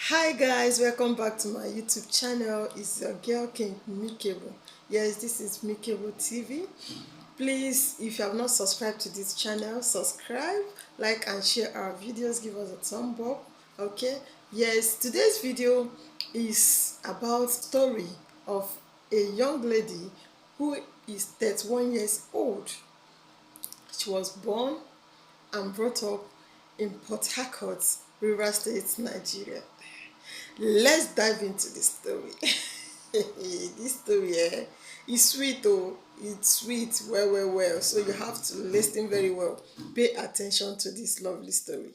Hi guys, welcome back to my YouTube channel. It's your girl King Mikebo. Yes, this is Mikebo TV. Please, if you have not subscribed to this channel, subscribe, like and share our videos. Give us a thumb up. Okay. Yes, today's video is about story of a young lady who is 31 years old. She was born and brought up in Port Harcourt, Rivers State, Nigeria. Let's dive into the story. This story is sweet, oh, it's sweet, well. So you have to listen very well. Pay attention to this lovely story.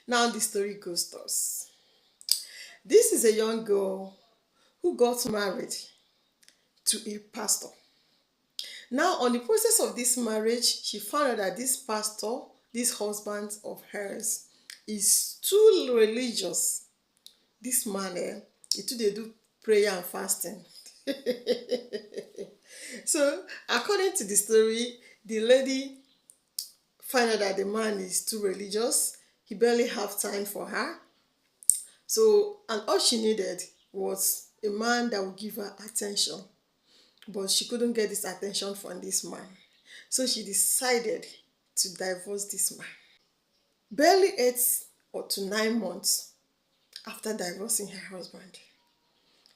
Now the story goes thus. This is a young girl who got married to a pastor. Now, on the process of this marriage, she found out that this pastor, this husband of hers, is too religious. This man, he too dey do prayer and fasting. So, according to the story, the lady find out that the man is too religious. He barely have time for her. So, and all she needed was a man that would give her attention. But she couldn't get this attention from this man. So she decided to divorce this man. Barely 8 or to 9 months after divorcing her husband,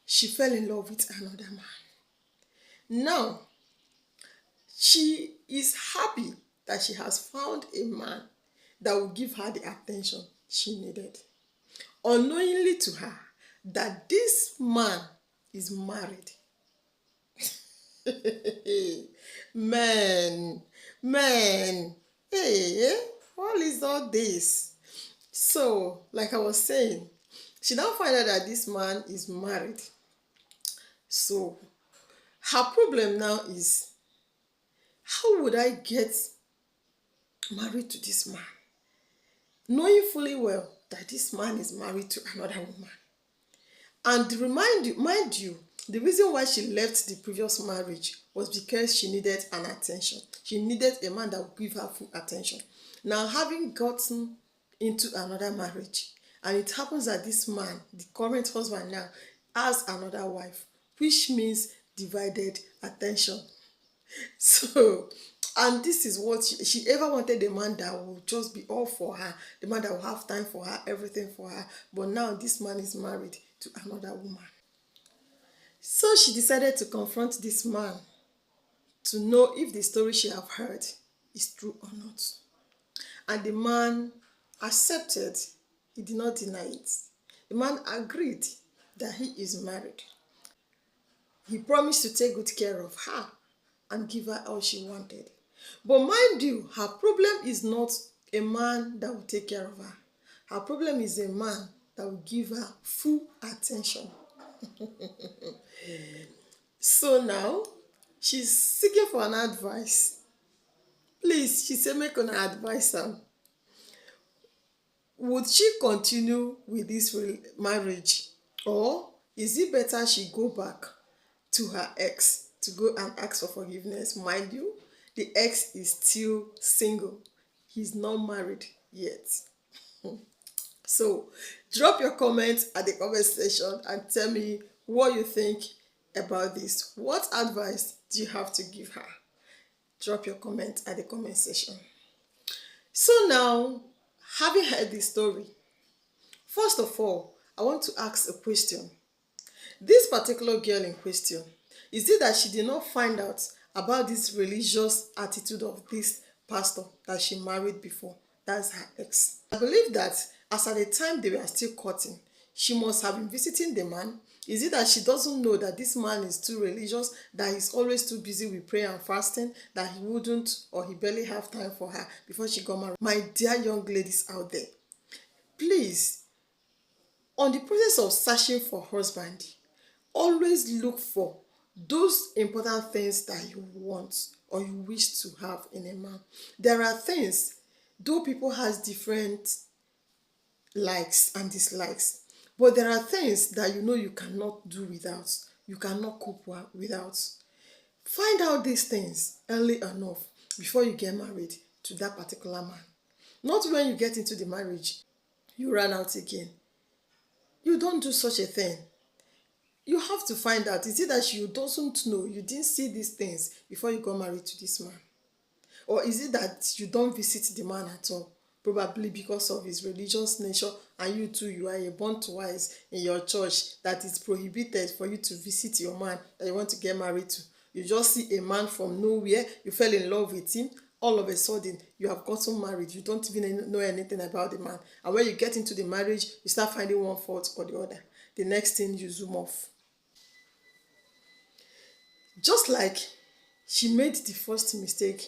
she fell in love with another man. Now, she is happy that she has found a man that will give her the attention she needed. Unknowingly to her, that this man is married. Man, man, hey, what is all this? So, like I was saying, she now find out that this man is married. So, her problem now is, how would I get married to this man? Knowing fully well that this man is married to another woman. And mind you, the reason why she left the previous marriage was because she needed an attention. She needed a man that would give her full attention. Now, having gotten into another marriage, and it happens that this man, the current husband now, has another wife, which means divided attention. So, and this is what she ever wanted, a man that will just be all for her, the man that will have time for her, everything for her. But now this man is married to another woman. So she decided to confront this man to know if the story she have heard is true or not. And the man accepted. He did not deny it. The man agreed that he is married. He promised to take good care of her and give her all she wanted. But mind you, her problem is not a man that will take care of her. Her problem is a man that will give her full attention. So now, she's seeking for an advice. Please, she said, make an advice am. Would she continue with this marriage, or is it better she go back to her ex to go and ask for forgiveness? Mind you, the ex is still single. He's not married yet. So, drop your comments at the comment section and tell me what you think about this. What advice do you have to give her? Drop your comment at the comment section. So now, having heard this story, first of all, I want to ask a question. This particular girl in question, is it that she did not find out about this religious attitude of this pastor that she married before? That's her ex. I believe that as at the time they were still courting, she must have been visiting the man. Is it that she doesn't know that this man is too religious, that he's always too busy with prayer and fasting, that he wouldn't or he barely have time for her before she got married? My dear young ladies out there, please, on the process of searching for husband, always look for those important things that you want or you wish to have in a man. There are things, though people has different likes and dislikes, but there are things that you know you cannot do without, you cannot cope without. Find out these things early enough before you get married to that particular man. Not when you get into the marriage, you run out again. You don't do such a thing. You have to find out. Is it that you doesn't know, you didn't see these things before you got married to this man? Or is it that you don't visit the man at all? Probably because of his religious nature, and you too, you are a born twice in your church that it's prohibited for you to visit your man that you want to get married to. You just see a man from nowhere, you fell in love with him, all of a sudden you have gotten married. You don't even know anything about the man. And when you get into the marriage, you start finding one fault or the other. The next thing, you zoom off. Just like she made the first mistake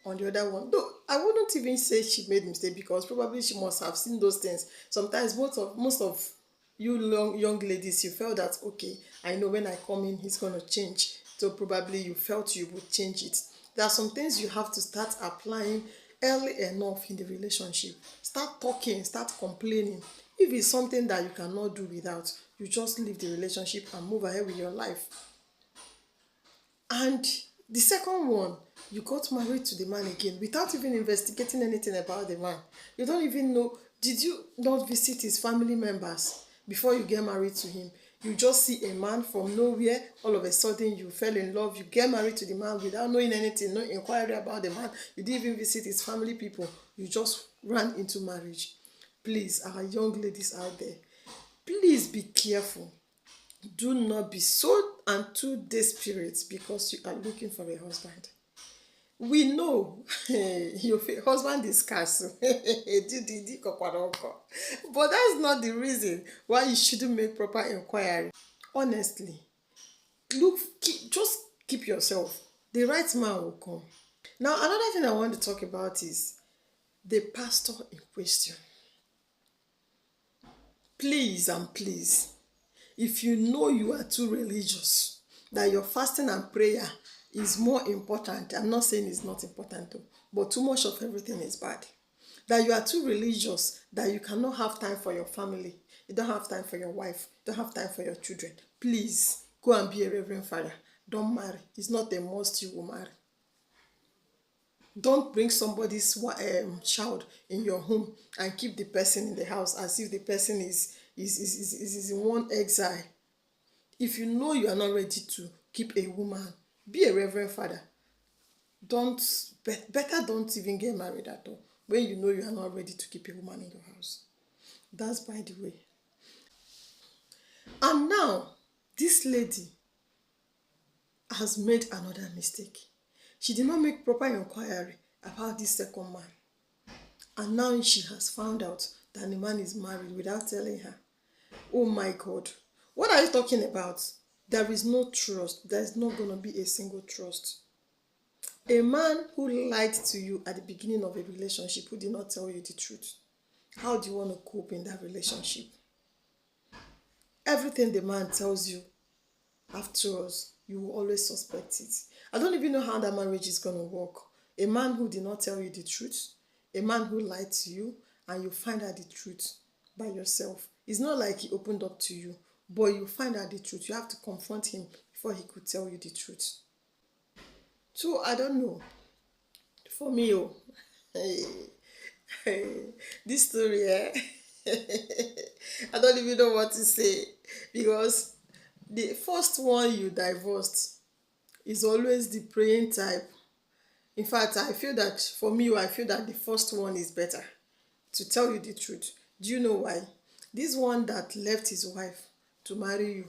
on the other one. Though I wouldn't even say she made mistake, because probably she must have seen those things. Sometimes most of you young ladies, you felt that, okay, I know when I come in he's gonna change. So probably you felt you would change it. There are some things you have to start applying early enough in the relationship. Start talking, start complaining. If it's something that you cannot do without, you just leave the relationship and move ahead with your life. And the second one, you got married to the man again without even investigating anything about the man. You don't even know, did you not visit his family members before you get married to him? You just see a man from nowhere, all of a sudden you fell in love, you get married to the man without knowing anything, no inquiry about the man, you didn't even visit his family people, you just ran into marriage. Please, our young ladies out there, please be careful. Do not be so and too desperate because you are looking for a husband. We know your husband is scarce, but that's not the reason why you shouldn't make proper inquiry. Honestly, just keep yourself. The right man will come. Now, another thing I want to talk about is the pastor in question. Please and please, if you know you are too religious, that your fasting and prayer is more important, I'm not saying it's not important though, but too much of everything is bad. That you are too religious, that you cannot have time for your family, you don't have time for your wife, you don't have time for your children. Please go and be a reverend father. Don't marry. It's not a must you will marry. Don't bring somebody's child in your home and keep the person in the house as if the person is in one exile. If you know you are not ready to keep a woman, be a reverend father. Don't better don't even get married at all when you know you are not ready to keep a woman in your house. That's by the way. And now, this lady has made another mistake. She did not make proper inquiry about this second man. And now she has found out that the man is married without telling her. Oh my God. What are you talking about? There is no trust. There is not going to be a single trust. A man who lied to you at the beginning of a relationship, who did not tell you the truth, how do you want to cope in that relationship? Everything the man tells you afterwards, you will always suspect it. I don't even know how that marriage is going to work. A man who did not tell you the truth, a man who lied to you, and you find out the truth by yourself. It's not like he opened up to you, but you find out the truth. You have to confront him before he could tell you the truth. So I don't know. For me, oh, this story, I don't even know what to say, because the first one you divorced is always the praying type. In fact, I feel that for me, I feel that the first one is better, to tell you the truth. Do you know why? This one that left his wife to marry you,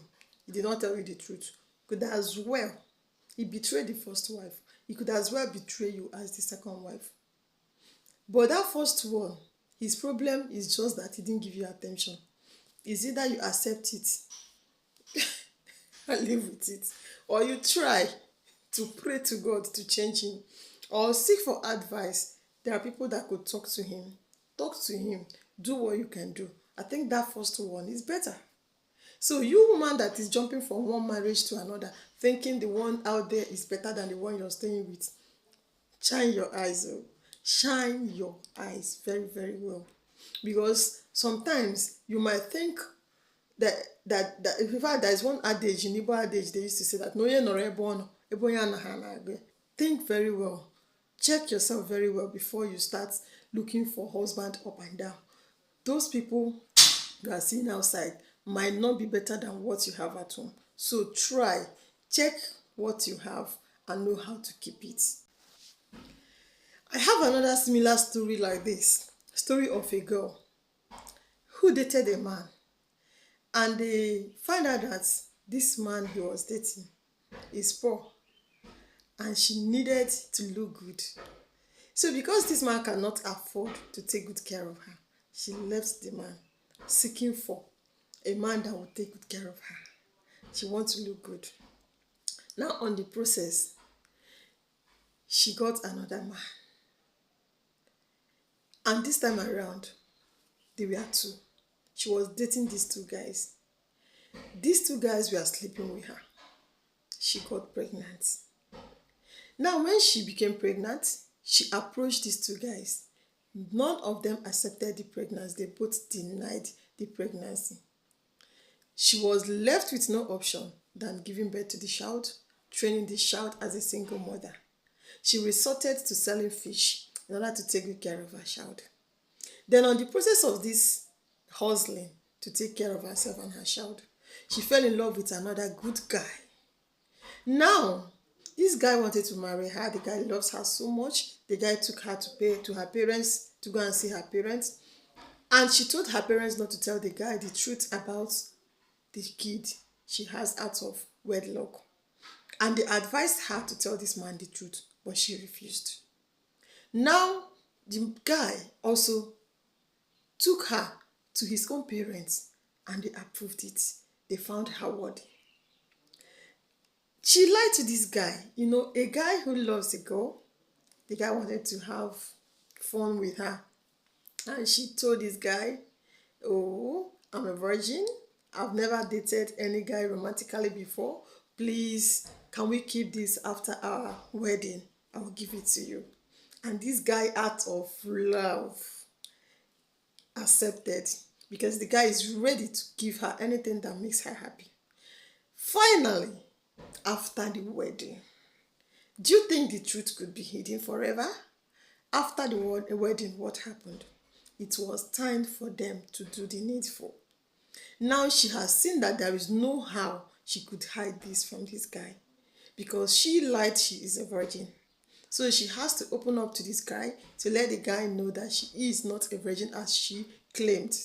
he did not tell you the truth, could as well, he betrayed the first wife. He could as well betray you as the second wife. But that first one, his problem is just that he didn't give you attention. It's either you accept it and live with it, or you try to pray to God to change him, or seek for advice. There are people that could talk to him. Talk to him. Do what you can do. I think that first one is better. So you woman that is jumping from one marriage to another, thinking the one out there is better than the one you're staying with, shine your eyes. Oh. Shine your eyes very, very well. Because sometimes you might think that in fact there is one adage in Igbo adage they used to say that no ye nor ebono ebonya na. Think very well. Check yourself very well before you start looking for husband up and down. Those people you are seeing outside might not be better than what you have at home. So try, check what you have and know how to keep it. I have another similar story like this. Story of a girl who dated a man, and they find out that this man he was dating is poor and she needed to look good. So because this man cannot afford to take good care of her, she left the man seeking for a man that would take good care of her. She wants to look good. Now on the process, she got another man. And this time around, they were two. She was dating these two guys. These two guys were sleeping with her. She got pregnant. Now when she became pregnant, she approached these two guys. None of them accepted the pregnancy. They both denied the pregnancy. She was left with no option than giving birth to the child, training the child as a single mother. She resorted to selling fish in order to take good care of her child. Then on the process of this hustling to take care of herself and her child, she fell in love with another good guy. Now, this guy wanted to marry her. The guy loves her so much. The guy took her to her parents to go and see her parents. And she told her parents not to tell the guy the truth about the kid she has out of wedlock. And they advised her to tell this man the truth, but she refused. Now, the guy also took her to his own parents and they approved it. They found her worthy. She lied to this guy. A guy who loves a girl. The guy wanted to have fun with her. And she told this guy, "Oh, I'm a virgin. I've never dated any guy romantically before. Please, can we keep this after our wedding? I will give it to you." And this guy, out of love, accepted, because the guy is ready to give her anything that makes her happy. Finally, after the wedding, do you think the truth could be hidden forever? After the wedding, what happened? It was time for them to do the needful. Now she has seen that there is no how she could hide this from this guy, because she lied she is a virgin. So she has to open up to this guy to let the guy know that she is not a virgin as she claimed.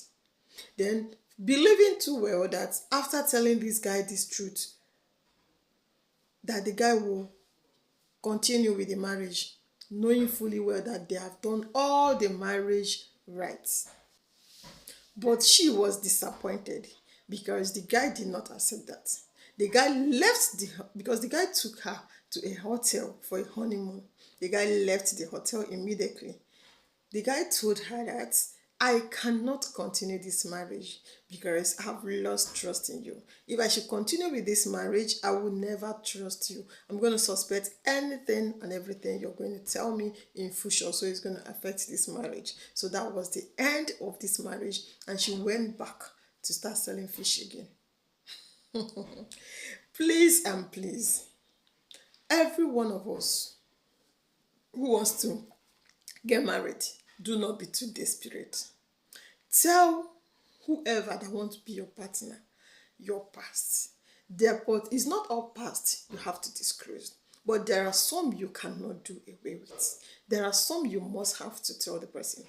Then, believing too well that after telling this guy this truth, that the guy will continue with the marriage, knowing fully well that they have done all the marriage rites. But she was disappointed because the guy did not accept that. The guy left because the guy took her to a hotel for a honeymoon. The guy left the hotel immediately. The guy told her that, "I cannot continue this marriage because I have lost trust in you. If I should continue with this marriage, I will never trust you. I'm going to suspect anything and everything you're going to tell me in future. So it's going to affect this marriage." So that was the end of this marriage. And she went back to start selling fish again. Please and please, every one of us who wants to get married, do not be too desperate. Tell whoever that wants to be your partner your past. But it's not all past you have to disclose. But there are some you cannot do away with. There are some you must have to tell the person.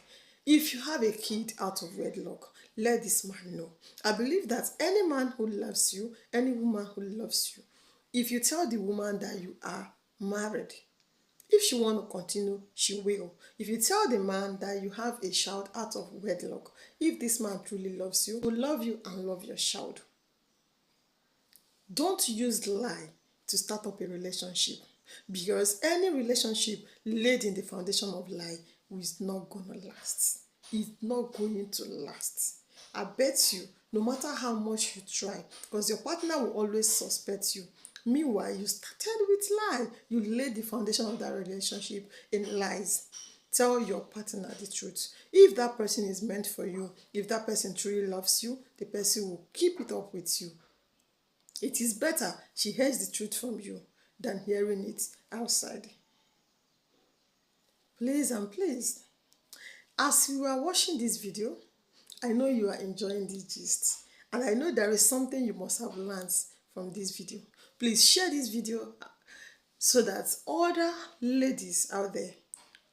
If you have a kid out of wedlock, let this man know. I believe that any man who loves you, any woman who loves you, if you tell the woman that you are married, if she want to continue, she will. If you tell the man that you have a child out of wedlock, if this man truly loves you, he will love you and love your child. Don't use lie to start up a relationship, because any relationship laid in the foundation of lie is not going to last. It's not going to last. I bet you, no matter how much you try, because your partner will always suspect you. Meanwhile, you started with lie. You laid the foundation of that relationship in lies. Tell your partner the truth. If that person is meant for you, if that person truly loves you, the person will keep it up with you. It is better she hears the truth from you than hearing it outside. Please and please, as you are watching this video, I know you are enjoying this gist. And I know there is something you must have learned from this video. Please share this video so that other ladies out there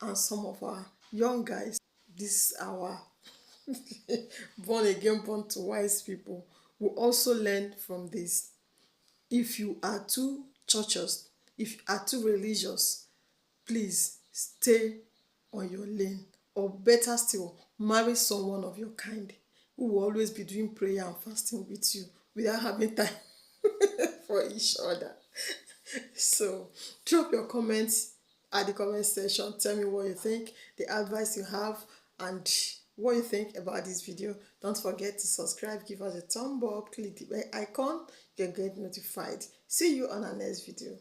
and some of our young guys, this our born again, born to wise people, will also learn from this. If you are too churches, if you are too religious, please stay on your lane, or better still, marry someone of your kind who will always be doing prayer and fasting with you without having time for each other. So drop your comments at the comment section. Tell me what you think, the advice you have, and what you think about this video. Don't forget to subscribe, give us a thumb up, click the bell icon, you'll get notified. See you on our next video.